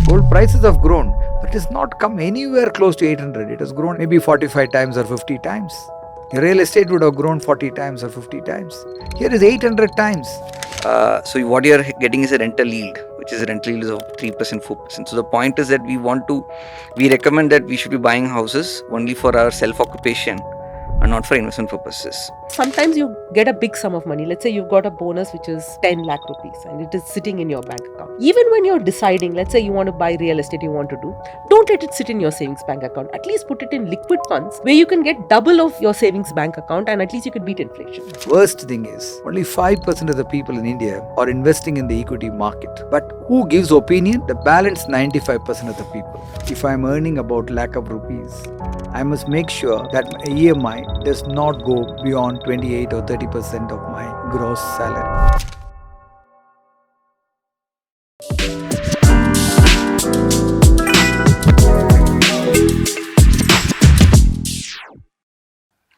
Gold prices have grown, but it has not come anywhere close to 800. It has grown maybe 45 times or 50 times. Real estate would have grown 40 times or 50 times. Here is 800 times. So what you're getting is a rental yield, which is a rental yield of 3%, 4%. So the point is that we recommend that we should be buying houses only for our self-occupation and not for investment purposes. Sometimes you get a big sum of money. Let's say you've got a bonus which is 10 lakh rupees and it is sitting in your bank account. Even when you're deciding, let's say you want to buy real estate, you want to do, don't let it sit in your savings bank account. At least put it in liquid funds where you can get double of your savings bank account and at least you can beat inflation. Worst thing is, only 5% of the people in India are investing in the equity market. But who gives opinion? The balance 95% of the people. If I'm earning about lakh of rupees, I must make sure that my EMI does not go beyond 28 or 30% of my gross salary.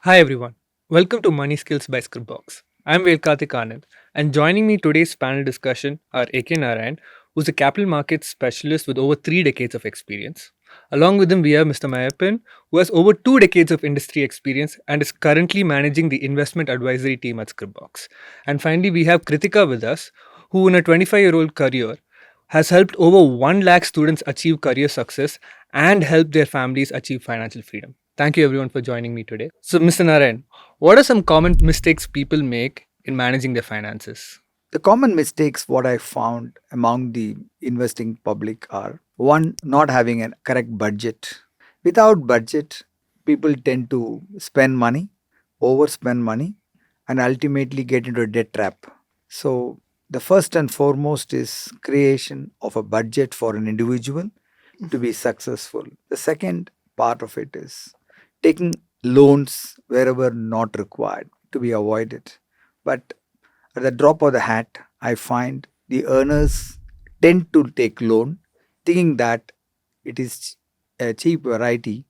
Hi everyone, welcome to Money Skills by Scripbox. I'm Velkathik Anand, and joining me today's panel discussion are A.K. Narayan, who's a capital markets specialist with over 3 decades of experience. Along with him, we have Mr. Meyyappan, who has over 2 decades of industry experience and is currently managing the investment advisory team at Scripbox. And finally, we have Krithika with us, who in a 25-year-old career has helped over 1 lakh students achieve career success and helped their families achieve financial freedom. Thank you everyone for joining me today. So, Mr. Narayan, what are some common mistakes people make in managing their finances? The common mistakes what I found among the investing public are: one, not having a correct budget. Without budget, people tend to spend money, overspend money, and ultimately get into a debt trap. So the first and foremost is creation of a budget for an individual to be successful. The second part of it is taking loans wherever not required to be avoided. But at the drop of the hat, I find the earners tend to take loan thinking that it is a cheap variety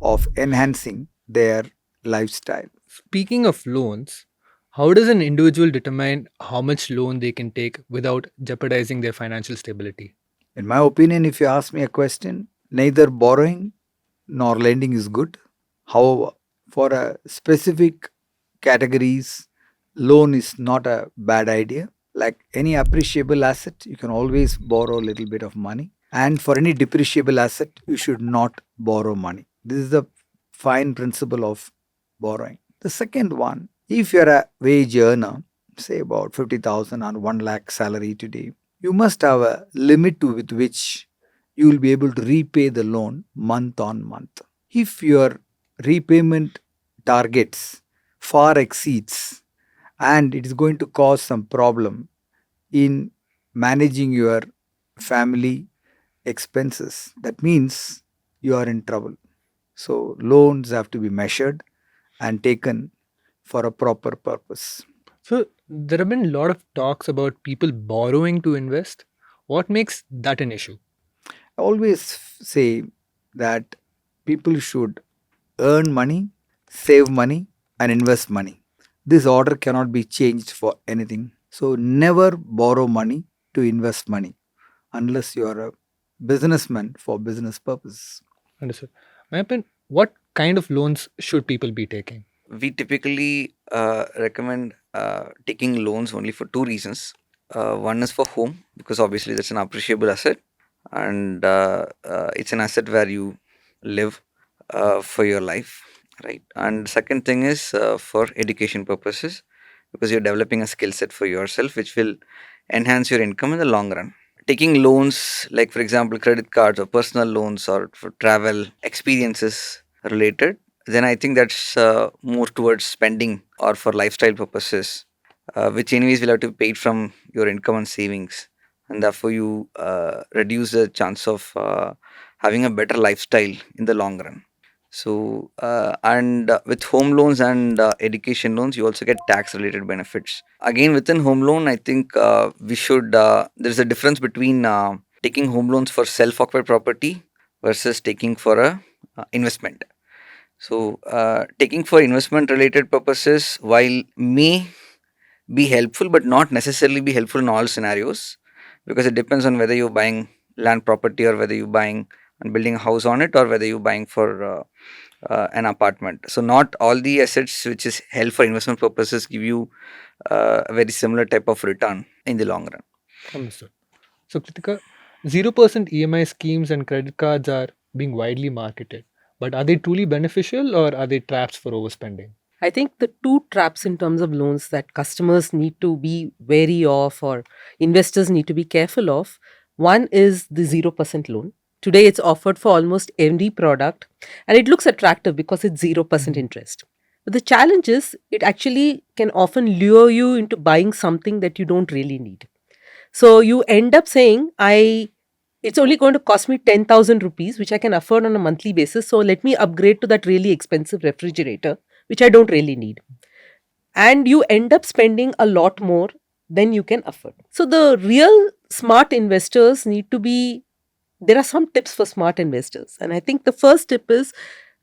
of enhancing their lifestyle. Speaking of loans, how does an individual determine how much loan they can take without jeopardizing their financial stability? In my opinion, if you ask me a question, neither borrowing nor lending is good. However, for a specific categories, loan is not a bad idea. Like any appreciable asset, you can always borrow a little bit of money. And for any depreciable asset, you should not borrow money. This is the fine principle of borrowing. The second one, if you're a wage earner, say about 50,000 or 1 lakh salary today, you must have a limit with which you will be able to repay the loan month on month. If your repayment targets far exceeds and it is going to cause some problem in managing your family expenses, that means you are in trouble. So loans have to be measured and taken for a proper purpose. So, there have been a lot of talks about people borrowing to invest. What makes that an issue? I always say that people should earn money, save money, and invest money. This order cannot be changed for anything. So never borrow money to invest money unless you are a businessman for business purposes. Understood. Meyyappan, what kind of loans should people be taking? We typically recommend taking loans only for 2 reasons. One is for home, because obviously that's an appreciable asset, and it's an asset where you live for your life, right? And second thing is for education purposes, because you're developing a skill set for yourself which will enhance your income in the long run. Taking loans, like for example credit cards or personal loans or for travel experiences related, then I think that's more towards spending or for lifestyle purposes, which anyways will have to be paid from your income and savings, and therefore you reduce the chance of having a better lifestyle in the long run. So, and with home loans and education loans, you also get tax related benefits. Again, within home loan, I think there's a difference between taking home loans for self occupied property versus taking for a investment. So, taking for investment related purposes, while may be helpful, but not necessarily be helpful in all scenarios, because it depends on whether you're buying land property, or whether you're buying and building a house on it, or whether you're buying for an apartment. So not all the assets which is held for investment purposes give you a very similar type of return in the long run. Understood. So, Kritika, 0% EMI schemes and credit cards are being widely marketed. But are they truly beneficial or are they traps for overspending? I think the two traps in terms of loans that customers need to be wary of or investors need to be careful of. One is the 0% loan. Today it's offered for almost every product and it looks attractive because it's 0% interest. But the challenge is it actually can often lure you into buying something that you don't really need. So you end up saying, it's only going to cost me 10,000 rupees, which I can afford on a monthly basis. So let me upgrade to that really expensive refrigerator, which I don't really need. And you end up spending a lot more than you can afford. So the real smart investors need to be, there are some tips for smart investors. And I think the first tip is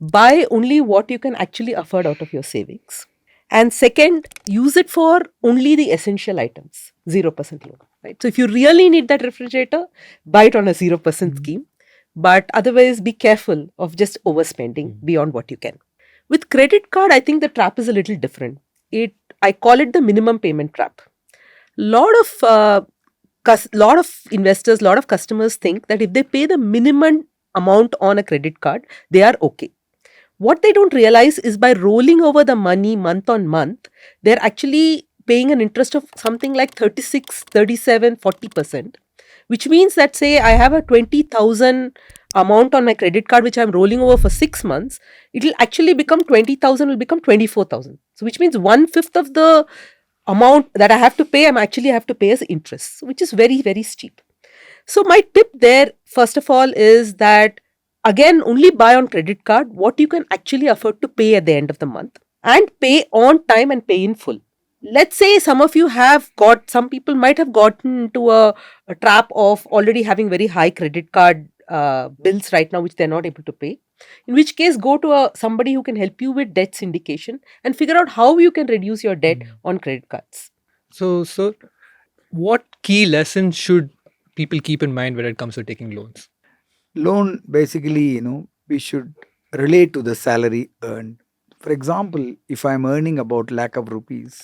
buy only what you can actually afford out of your savings. And second, use it for only the essential items, 0% loan. Right? So if you really need that refrigerator, buy it on a 0% scheme. But otherwise, be careful of just overspending beyond what you can. With credit card, I think the trap is a little different. I call it the minimum payment trap. Lot of investors, lot of customers think that if they pay the minimum amount on a credit card, they are okay. What they don't realize is by rolling over the money month on month, they're actually paying an interest of something like 36, 37, 40%, which means that, say, I have a 20,000 amount on my credit card, which I'm rolling over for 6 months, it'll actually become 20,000, will become 24,000. So, which means 1/5 of the amount that I have to pay, I have to pay as interest, which is very, very steep. So, my tip there, first of all, is that again, only buy on credit card what you can actually afford to pay at the end of the month and pay on time and pay in full. Let's say some people might have gotten into a trap of already having very high credit card bills right now, which they're not able to pay. In which case, go to somebody who can help you with debt syndication and figure out how you can reduce your debt on credit cards. So, what key lessons should people keep in mind when it comes to taking loans? Loan, basically, we should relate to the salary earned. For example, if I'm earning about lakh of rupees,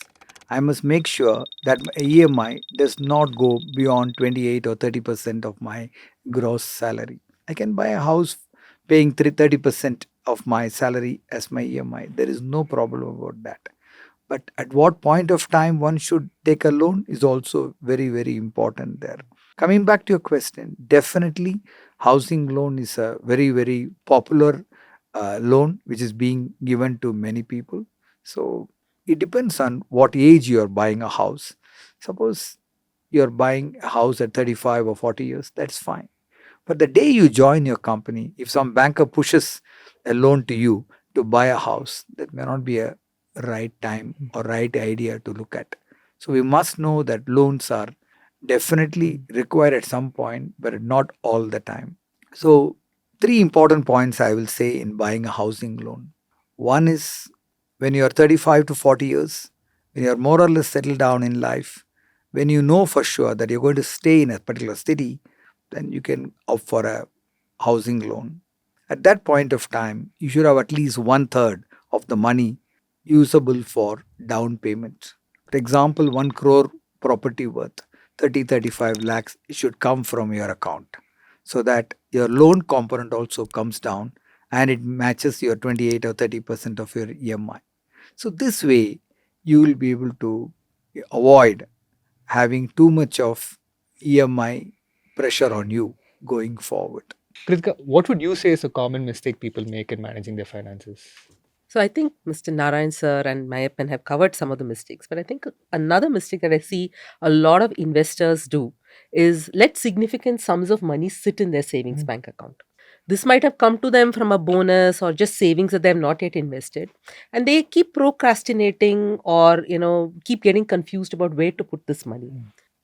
I must make sure that my EMI does not go beyond 28 or 30% of my gross salary. I can buy a house paying 30% of my salary as my EMI. There is no problem about that. But at what point of time one should take a loan is also very, very important there. Coming back to your question, definitely housing loan is a very, very popular loan which is being given to many people. So it depends on what age you are buying a house. Suppose you're buying a house at 35 or 40 years, that's fine. But the day you join your company, if some banker pushes a loan to you to buy a house, that may not be a right time or right idea to look at. So we must know that loans are definitely required at some point, but not all the time. So, three important points I will say in buying a housing loan. One is when you are 35 to 40 years, when you are more or less settled down in life, when you know for sure that you're going to stay in a particular city, then you can opt for a housing loan. At that point of time, you should have at least 1/3 of the money usable for down payment. For example, 1 crore property worth 35 lakhs should come from your account so that your loan component also comes down and it matches your 28 or 30% of your EMI. So, this way, you will be able to avoid having too much of EMI pressure on you going forward. Kritika, what would you say is a common mistake people make in managing their finances? So I think Mr. Narayan sir and Meyyappan have covered some of the mistakes. But I think another mistake that I see a lot of investors do is let significant sums of money sit in their savings bank account. This might have come to them from a bonus or just savings that they have not yet invested. And they keep procrastinating or, keep getting confused about where to put this money.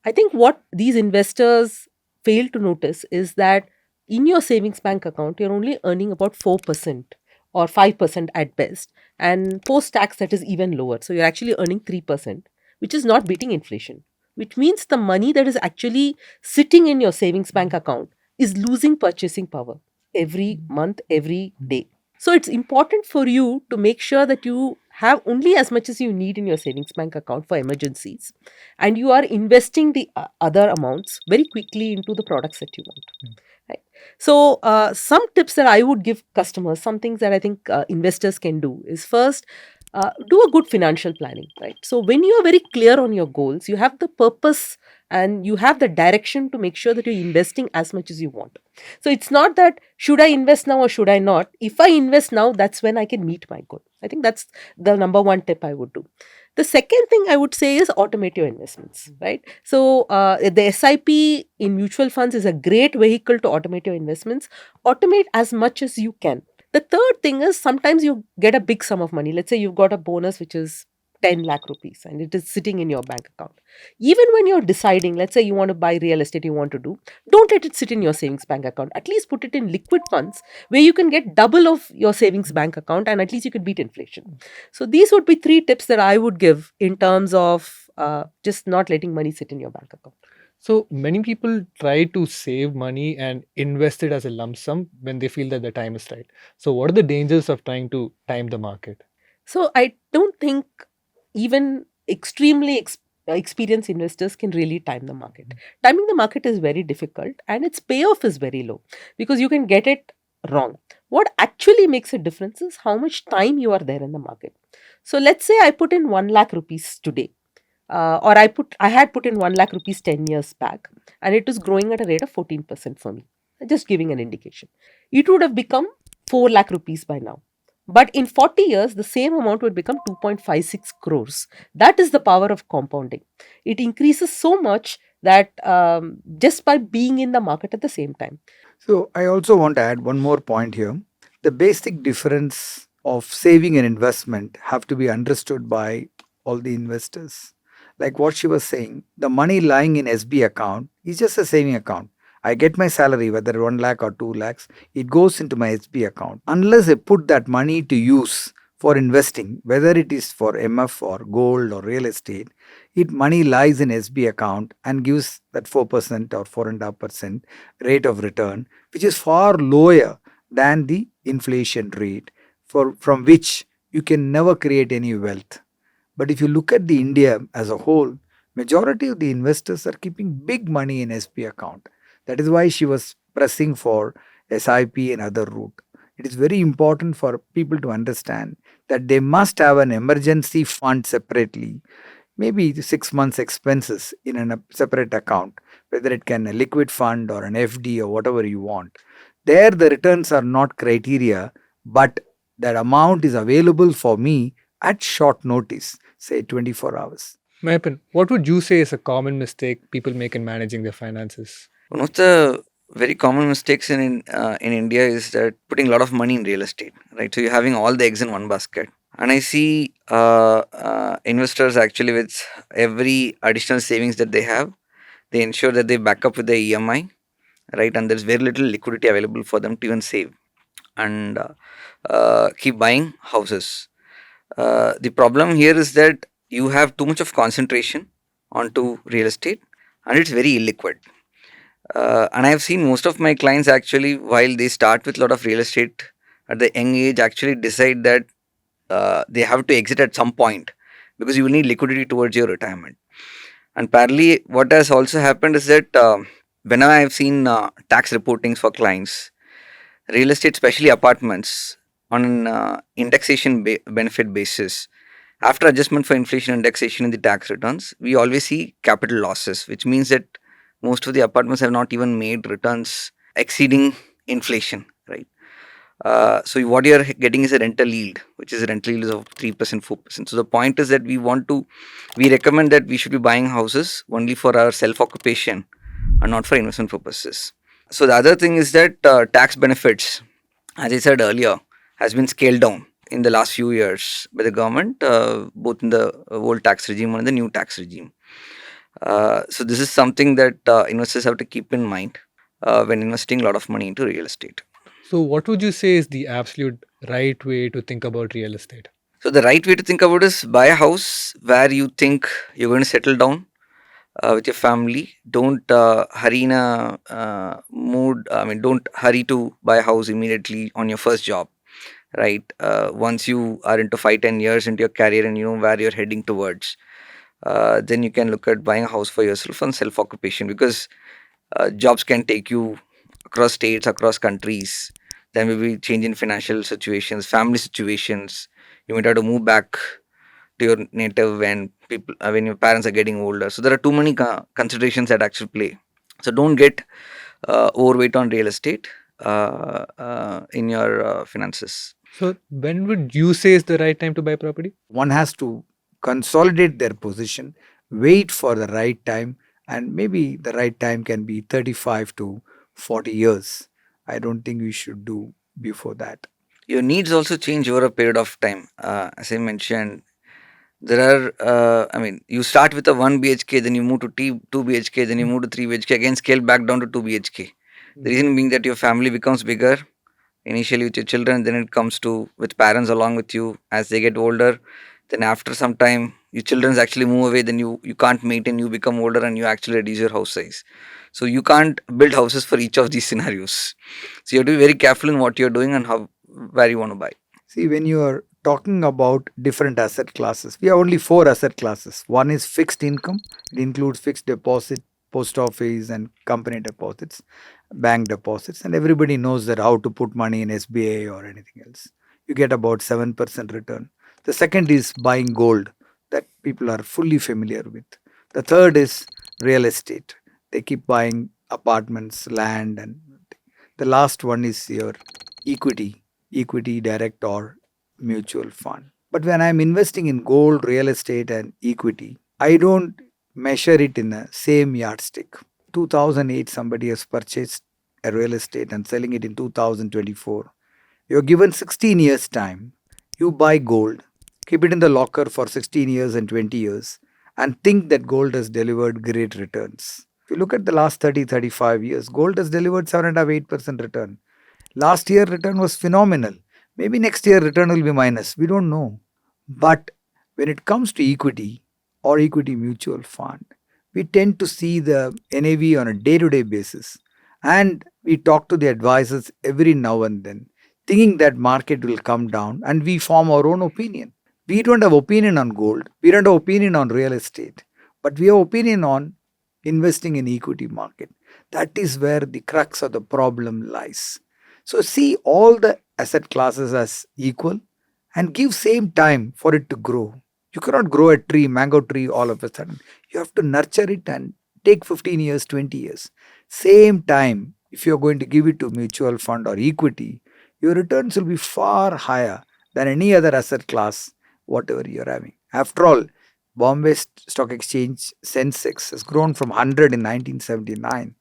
I think what these investors fail to notice is that in your savings bank account, you're only earning about 4% or 5% at best. And post tax, that is even lower. So you're actually earning 3%, which is not beating inflation, which means the money that is actually sitting in your savings bank account is losing purchasing power every month, every day. So it's important for you to make sure that you have only as much as you need in your savings bank account for emergencies, and you are investing the other amounts very quickly into the products that you want. Right. So, some tips that I would give customers, some things that I think investors can do is first, do a good financial planning. Right. So, when you are very clear on your goals, you have the purpose and you have the direction to make sure that you're investing as much as you want. So, it's not that should I invest now or should I not? If I invest now, that's when I can meet my goal. I think that's the number one tip I would do. The second thing I would say is automate your investments, right? So, the SIP in mutual funds is a great vehicle to automate your investments. Automate as much as you can. The third thing is sometimes you get a big sum of money. Let's say you've got a bonus which is 10 lakh rupees and it is sitting in your bank account. Even when you're deciding, let's say you want to buy real estate, you want to do, don't let it sit in your savings bank account. At least put it in liquid funds where you can get double of your savings bank account and at least you could beat inflation. So these would be three tips that I would give in terms of just not letting money sit in your bank account. So many people try to save money and invest it as a lump sum when they feel that the time is right. So, what are the dangers of trying to time the market? So I don't think even extremely experienced investors can really time the market. Timing the market is very difficult and its payoff is very low because you can get it wrong. What actually makes a difference is how much time you are there in the market. So let's say I put in 1 lakh rupees today. Or I had put in 1 lakh rupees 10 years back and it was growing at a rate of 14% for me. Just giving an indication. It would have become 4 lakh rupees by now. But in 40 years, the same amount would become 2.56 crores. That is the power of compounding. It increases so much that just by being in the market at the same time. So I also want to add one more point here. The basic difference of saving and investment have to be understood by all the investors. Like what she was saying, the money lying in SB account is just a saving account. I get my salary, whether 1 lakh or 2 lakhs, it goes into my SB account. Unless I put that money to use for investing, whether it is for MF or gold or real estate, it money lies in SB account and gives that 4% or 4.5% rate of return, which is far lower than the inflation rate from which you can never create any wealth. But if you look at the India as a whole, majority of the investors are keeping big money in SB account. That is why she was pressing for SIP and other route. It is very important for people to understand that they must have an emergency fund separately, maybe 6 months expenses in a separate account, whether it can a liquid fund or an FD or whatever you want. There the returns are not criteria, but that amount is available for me at short notice, say 24 hours. Meyyappan, what would you say is a common mistake people make in managing their finances? One of the very common mistakes in India is that putting a lot of money in real estate, right? So you're having all the eggs in one basket. And I see investors actually with every additional savings that they have, they ensure that they back up with the EMI, right? And there's very little liquidity available for them to even save and keep buying houses. The problem here is that you have too much of concentration onto real estate and it's very illiquid. And I've seen most of my clients actually, while they start with a lot of real estate at the young age, actually decide that they have to exit at some point because you will need liquidity towards your retirement. And parallelly, what has also happened is that whenever I've seen tax reportings for clients, real estate, especially apartments, on an indexation benefit basis, after adjustment for inflation indexation in the tax returns, we always see capital losses, which means that most of the apartments have not even made returns exceeding inflation, right? So what you're getting is a rental yield, which is a rental yield of 3%, 4%. So the point is that we recommend that we should be buying houses only for our self-occupation and not for investment purposes. So the other thing is that tax benefits, as I said earlier, has been scaled down in the last few years by the government, both in the old tax regime and the new tax regime. So this is something that investors have to keep in mind when investing a lot of money into real estate. So, what would you say is the absolute right way to think about real estate? So the right way to think about it is buy a house where you think you're going to settle down with your family. Don't hurry in a mood. I mean, don't hurry to buy a house immediately on your first job, right? Once you are into 5-10 years into your career and you know where you're heading towards, then you can look at buying a house for yourself and self occupation, because jobs can take you across states, across countries. There may be change in financial situations, family situations. You might have to move back to your native when people when your parents are getting older. So there are too many considerations that actually play. So don't get overweight on real estate in your finances. So when would you say is the right time to buy property? One has to consolidate their position, wait for the right time, and maybe the right time can be 35 to 40 years. I don't think we should do before that. Your needs also change over a period of time. As I mentioned, there are, I mean, you start with a 1 BHK, then you move to 2 BHK, then you move to 3 BHK, again scale back down to 2 BHK. The reason being that your family becomes bigger initially with your children, then it comes to with parents along with you as they get older. Then after some time, your children actually move away, then you can't maintain, you become older and you actually reduce your house size. So you can't build houses for each of these scenarios. So you have to be very careful in what you're doing and how where you want to buy. See, when you are talking about different asset classes, we have only four asset classes. One is fixed income, it includes fixed deposit, post office, and company deposits, bank deposits, and everybody knows that how to put money in SBA or anything else. You get about 7% return. The second is buying gold, that people are fully familiar with. The third is real estate. They keep buying apartments, land, and the last one is your equity direct or mutual fund. But when I'm investing in gold, real estate, and equity, I don't measure it in the same yardstick. 2008, somebody has purchased a real estate and selling it in 2024. You're given 16 years' time. You buy gold, keep it in the locker for 16 years and 20 years, and think that gold has delivered great returns. If you look at the last 30-35 years, gold has delivered 7.5-8% return. Last year return was phenomenal. Maybe next year return will be minus. We don't know. But when it comes to equity or equity mutual fund, we tend to see the NAV on a day-to-day basis. And we talk to the advisors every now and then, thinking that market will come down, and we form our own opinion. We don't have opinion on gold. We don't have opinion on real estate. But we have opinion on investing in equity market. That is where the crux of the problem lies. So see all the asset classes as equal and give same time for it to grow. You cannot grow a tree, mango tree, all of a sudden. You have to nurture it and take 15 years, 20 years. Same time, if you're going to give it to mutual fund or equity, your returns will be far higher than any other asset class, whatever you're having. After all, Bombay Stock Exchange Sensex has grown from 100 in 1979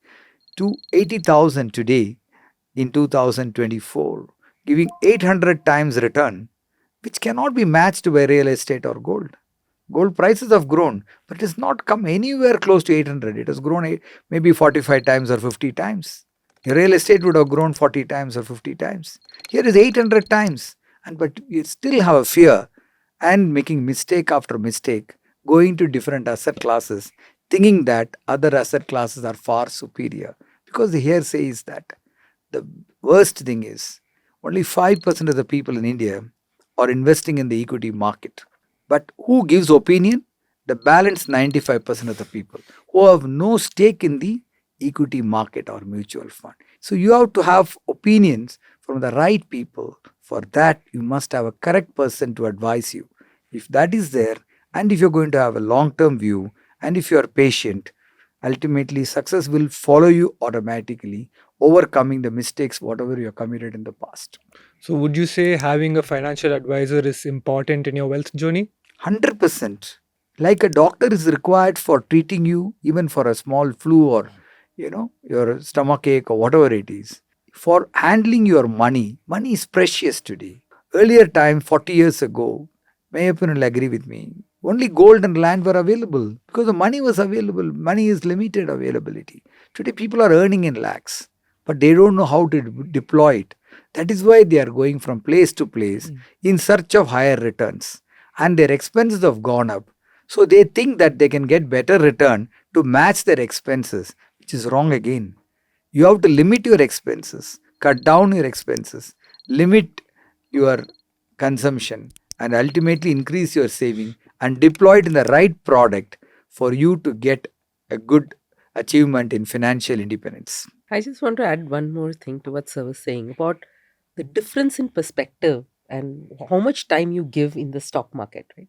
to 80,000 today in 2024, giving 800 times return, which cannot be matched by real estate or gold. Gold prices have grown, but it has not come anywhere close to 800. It has grown maybe 45 times or 50 times. Real estate would have grown 40 times or 50 times. Here is 800 times. But you still have a fear and making mistake after mistake, going to different asset classes, thinking that other asset classes are far superior. Because the hearsay is that the worst thing is only 5% of the people in India are investing in the equity market. But who gives opinion? The balance 95% of the people who have no stake in the equity market or mutual fund. So you have to have opinions from the right people. For that, you must have a correct person to advise you. If that is there, and if you're going to have a long-term view, and if you are patient, ultimately success will follow you automatically, overcoming the mistakes whatever you have committed in the past. So would you say having a financial advisor is important in your wealth journey? 100%. Like a doctor is required for treating you, even for a small flu or your stomach ache or whatever it is. For handling your money, money is precious today. Earlier time, 40 years ago, Meyyappan will agree with me, only gold and land were available because the money was available. Money is limited availability. Today people are earning in lakhs, but they don't know how to deploy it. That is why they are going from place to place in search of higher returns, and their expenses have gone up. So they think that they can get better return to match their expenses, which is wrong again. You have to limit your expenses, cut down your expenses, limit your consumption, and ultimately increase your saving and deploy it in the right product for you to get a good achievement in financial independence. I just want to add one more thing to what Sir was saying about the difference in perspective and how much time you give in the stock market, right?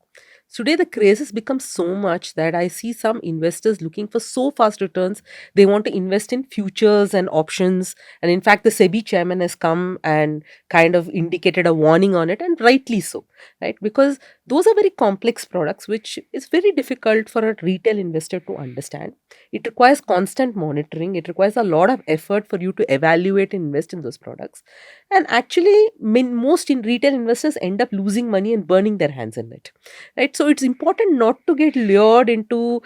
Today, the craze has become so much that I see some investors looking for so fast returns. They want to invest in futures and options. And in fact, the SEBI chairman has come and kind of indicated a warning on it, and rightly so, right? Because those are very complex products, which is very difficult for a retail investor to understand. It requires constant monitoring. It requires a lot of effort for you to evaluate and invest in those products. And actually, most in retail investors end up losing money and burning their hands in it, right? So it's important not to get lured into,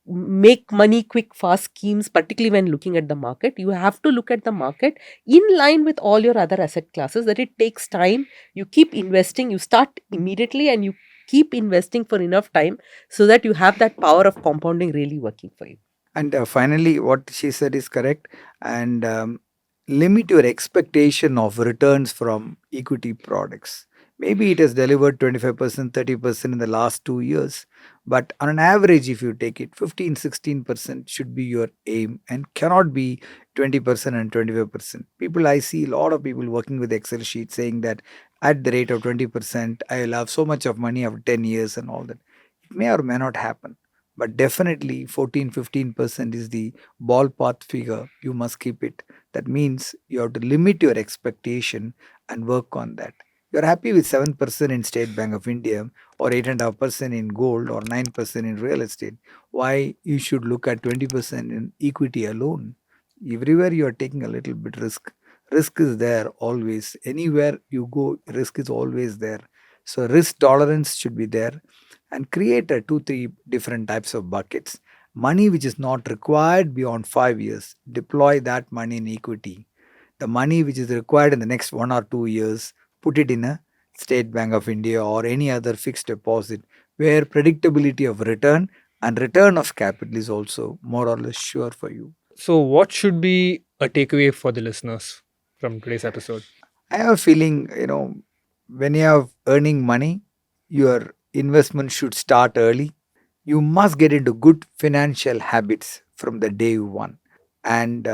make money quick, fast schemes, particularly when looking at the market. You have to look at the market in line with all your other asset classes, that it takes time. You keep investing, you start immediately, and you keep investing for enough time so that you have that power of compounding really working for you. And finally, what she said is correct. And limit your expectation of returns from equity products. Maybe it has delivered 25%, 30% in the last 2 years. But on an average, if you take it, 15, 16% should be your aim and cannot be 20% and 25%. I see a lot of people working with Excel sheets saying that at the rate of 20%, I will have so much of money after 10 years and all that. It may or may not happen. But definitely 14, 15% is the ballpark figure. You must keep it. That means you have to limit your expectation and work on that. You're happy with 7% in State Bank of India or 8.5% in gold or 9% in real estate. Why you should look at 20% in equity alone? Everywhere you are taking a little bit risk. Risk is there always. Anywhere you go, risk is always there. So risk tolerance should be there, and create a 2 3 different types of buckets. Money which is not required beyond 5 years, deploy that money in equity. The money which is required in the next 1 or 2 years, put it in a State Bank of India or any other fixed deposit where predictability of return and return of capital is also more or less sure for you. So, what should be a takeaway for the listeners from today's episode? I have a feeling, when you are earning money, your investment should start early. You must get into good financial habits from the day one. And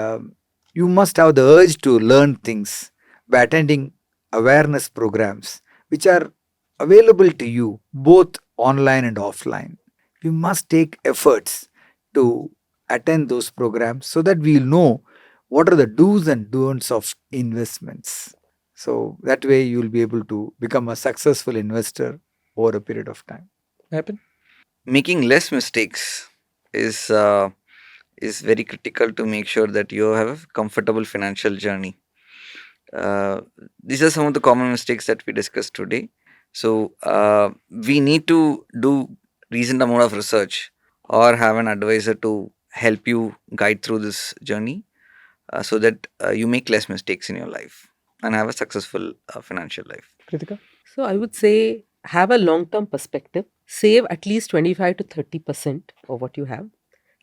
you must have the urge to learn things by attending awareness programs, which are available to you both online and offline. You must take efforts to attend those programs so that we'll know what are the do's and don'ts of investments. So that way you'll be able to become a successful investor over a period of time. Happen? Making less mistakes is very critical to make sure that you have a comfortable financial journey. These are some of the common mistakes that we discussed today. So we need to do recent amount of research or have an advisor to help you guide through this journey, so that you make less mistakes in your life and have a successful financial life. Krithika? So I would say have a long term perspective, save at least 25 to 30% of what you have,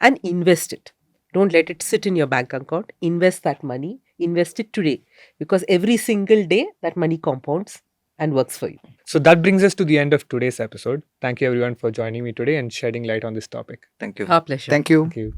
and invest it. Don't let it sit in your bank account. Invest that money, invest it today, because every single day that money compounds and works for you. So, that brings us to the end of today's episode. Thank you, everyone, for joining me today and shedding light on this topic. Thank you. Our pleasure. Thank you. Thank you.